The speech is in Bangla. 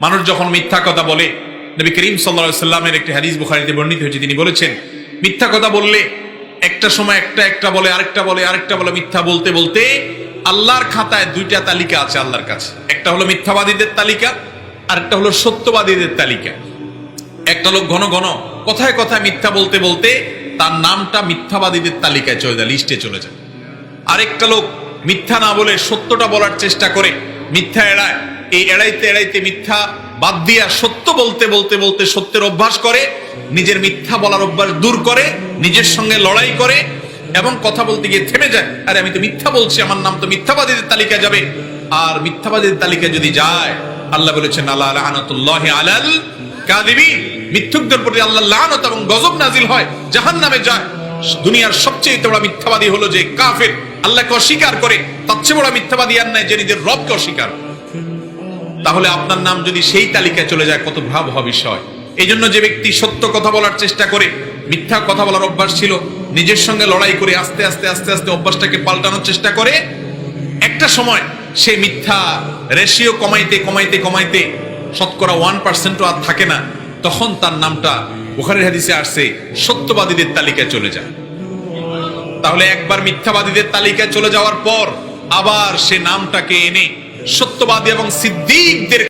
মানুষ যখন মিথ্যা কথা বলে, নবী করিম সাল্লাল্লাহু আলাইহি সাল্লামের একটি হাদিস বুখারীতে বর্ণিত হয়েছে, তিনি বলেছেন মিথ্যা কথা বললে একটা সময় একটা বলে আরেকটা বলে মিথ্যা বলতে বলতে আল্লাহর খাতায় দুইটা তালিকা আছে আল্লাহর কাছে। একটা হলো মিথ্যাবাদীদের তালিকা, আর একটা হলো সত্যবাদীদের তালিকা। একটা লোক ঘন ঘন কথায় কথায় মিথ্যা বলতে বলতে তার নামটা মিথ্যাবাদীদের তালিকায় চলে যায়, লিস্টে চলে যায়। আরেকটা লোক মিথ্যা না বলে সত্যটা বলার চেষ্টা করে, মিথ্যা এড়ায়, এই এড়াইতে এড়াইতে মিথ্যা বাদ দিয়া সত্য বলতে বলতে বলতে সত্যের অভ্যাস করে, নিজের মিথ্যা বলার অভ্যাস দূর করে, নিজের সঙ্গে লড়াই করে এবং কথা বলতে গিয়ে থেমে যায়, আরে আমি তো মিথ্যা বলছি, আমার নাম তো মিথ্যাবাদীদের তালিকায় যাবে। আর মিথ্যাবাদীদের তালিকায় যদি যায়, আল্লাহ বলেছেন আল্লাহ লানাতুল্লাহি আলাল কাযিবিন, মিথ্যুকদের প্রতি আল্লাহর লানত এবং গজব নাজিল হয়, জাহান্নামে যায়। দুনিয়ার সবচেয়ে বড় মিথ্যাবাদী হলো যে কাফের, আল্লাহকে অস্বীকার করে। তার চেয়ে বড় মিথ্যাবাদী আর নাই যে নিজের রবকে অস্বীকার। তাহলে আপনার নাম যদি সেই তালিকায় চলে যায়, কত ভয়াবহ বিষয়। এই জন্য যে ব্যক্তি সত্য কথা বলার চেষ্টা করে, মিথ্যা কথা বলার অভ্যাস ছিল, নিজের সঙ্গে লড়াই করে আস্তে আস্তে আস্তে আস্তে অভ্যাসটাকে পাল্টানোর চেষ্টা করে, একটা সময় সে মিথ্যা রেশিও কমাইতে কমাইতে কমাইতে শতকরা 1% আর থাকে না, তখন তার নামটা বুখারীর হাদিসে আসছে সত্যবাদীদের তালিকায় চলে যায়। তাহলে একবার মিথ্যাবাদীদের তালিকায় চলে যাওয়ার পর আবার সে নামটাকে এনে সত্যবাদী এবং সিদ্দিকদের